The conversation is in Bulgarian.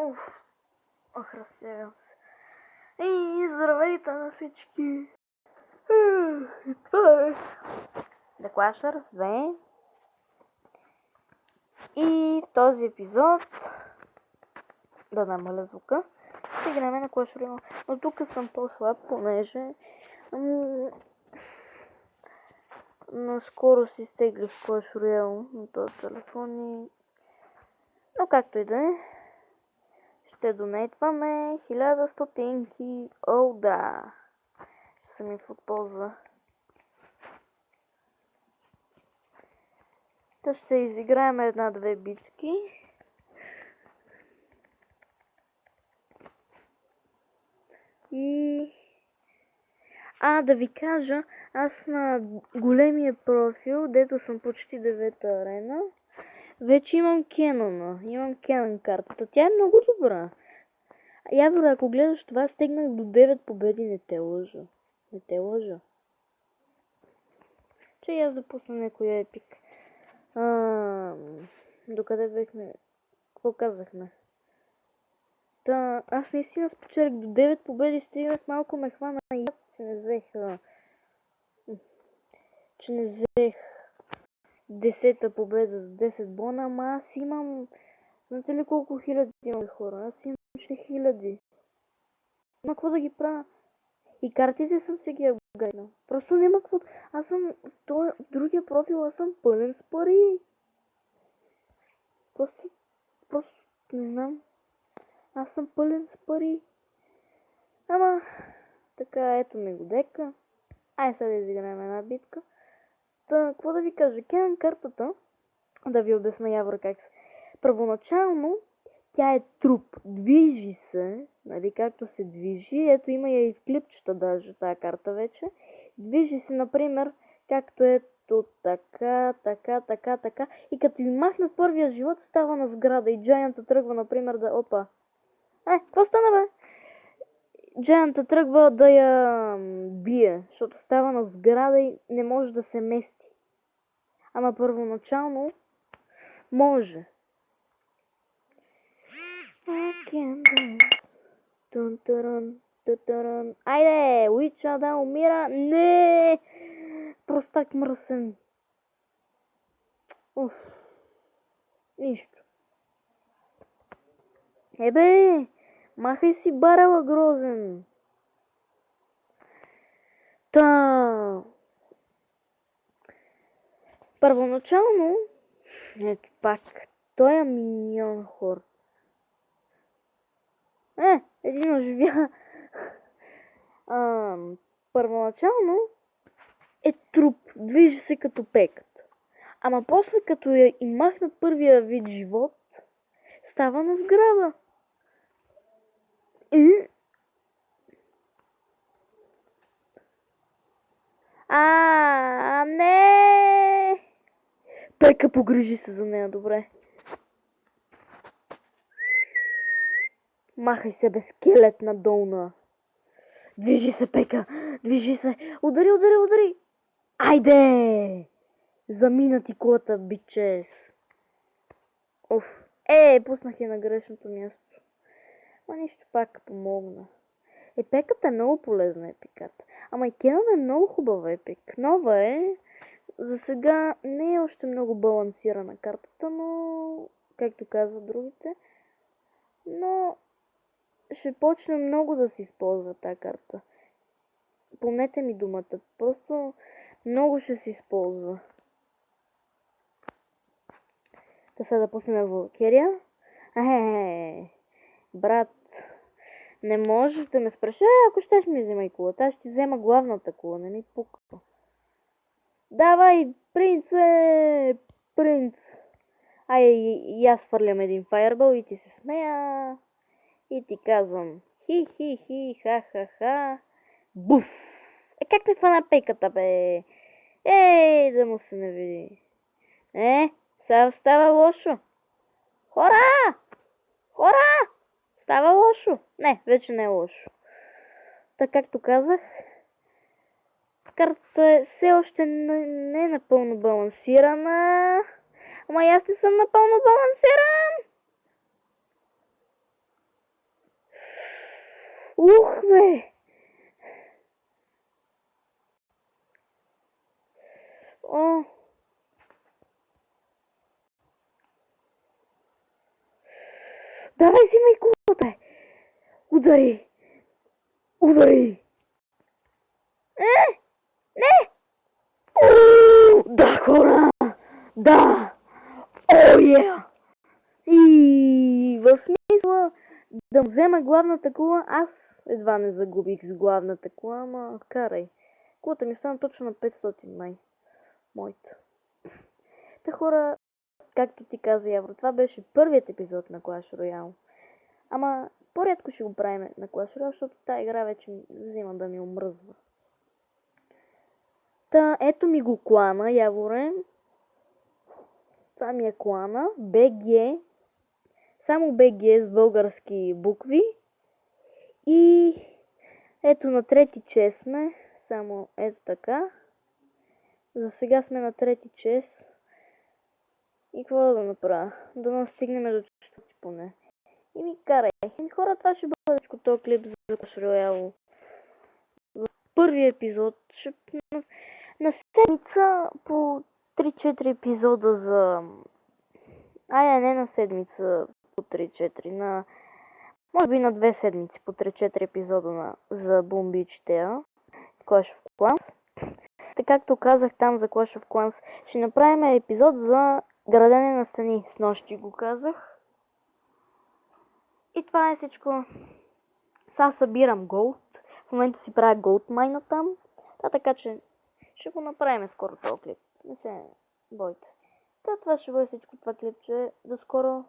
Уф, разтягам се. И здравейте на всички. И това е The Clashers 2. И в този епизод да намаля звука. Ще играем на Clash Royale. Но тук съм по-слаб, понеже наскоро си изтеглих в Clash Royale на този телефон и... Но както и да е, ще донейтваме 1000 стотинки. О, да! Ще съм и в полза. Та ще изиграем една-две битки. И... да ви кажа, аз на големия профил, дето съм почти 9-та арена, вече имам Кенона. Имам Кенон картата. Тя е много добра. Явора, ако гледаш това, стигнах до 9 победи, не те лъжа. Не те лъжа. Че и аз да пусна някоя епик. Докъде бехме? Какво казахме? Аз наистина спечелих до 9 победи, стигнах, малко ме хвана и че не взех 10-та победа с 10 бона, ама аз имам... Знаете ли колко хиляди имам хора? Аз имам 6000. Няма какво да ги правя. И картите съм си ги апгрейднал. Просто няма какво... Аз съм в другия профил, аз съм пълен с пари. Просто не знам. Аз съм пълен с пари. Ама, така, ето ми го дека. Сега да изиграем една битка. Какво да ви кажа? Кенон картата, да ви обясня Явор как се. Първоначално тя е труп. Движи се, нали, както се движи. Ето има я и в клипчета даже тая карта вече. Движи се, например, както ето така. И като ви махнат първия живот, става на сграда и Джайанта тръгва, например, да... Опа! Какво стана, бе? Джайанта тръгва да я бие, защото става на сграда и не може да се мести. Ама първоначално може. Айде, Уича да умира. Не! Простак мръсен. Нищо. Ебе! Махай си барела, грозен. Първоначално, ето пак, той е миньон хор. Един оживя. Първоначално е труп, движи се като пекът. Ама после като я и махнат първия вид живот, става на сграда. Не! Пека, погрижи се за нея, добре. Махай се, бе, скелетна долна. Движи се, Пека, движи се. Удари. Айде! Замина ти кулата, бичес. Пуснах я на грешното място. Ма нищо, пак помогна. Епеката е много полезна, епиката. Ама и Кенон е много хубава епик. Нова е. За сега не е още много балансирана картата, но... Както казват другите. Но... Ще почне много да се използва тази карта. Помнете ми думата. Просто много ще се използва. Сега да пуснем Валкирия. Брат. Не можеш да ме спреш. Ако щеш ми вземай кулата, аз ще взема главната кула, не ми пука. Давай, принце! Принц! И аз фърлям един фаербъл и ти се смея. И ти казвам хи, ха. Буф! Как те хвана пеката, бе? Да му се не види. Сега става лошо. Хора! Става лошо. Не, вече не е лошо. Така както казах, картата все още не е напълно балансирана. Ама аз не съм напълно балансиран. Ух, бе! О! Давай, взимай кулата! Удари! Удари! Не! Да, хора! Да! О, е! И в смисъла да взема главната кола, аз едва не загубих с главната кола, ама карай. Колата ми стана точно на 500 май. Моята. Та хора, както ти каза Явро, това беше първият епизод на Clash Royale. Ама по-рядко ще го правим на Clash Royale, защото тази игра вече взима да ми омръзва. Та, ето ми го клана, Яворе. Това ми е клана. BG. Само BG с български букви. И ето на трети чест сме. Само ето така. За сега сме на трети чест. И какво да направя? Да настигнем до четвърти поне. И ми карай. И хора, това ще бъде всичко този клип за Clash Royale. В първи епизод на седмица по 3-4 епизода за... не на седмица по 3-4, на... Може би на 2 седмици по 3-4 епизода за Boom Beach Tale, Clash of Clans. Така както казах там за Clash of Clans, ще направим епизод за градене на стени. С нощи го казах. И това е всичко. Сега събирам голд. В момента си правя голд майна там. Така че ще го направим скоро този клип. Не се бойте. Това ще бъде всичко това клипче. До скоро.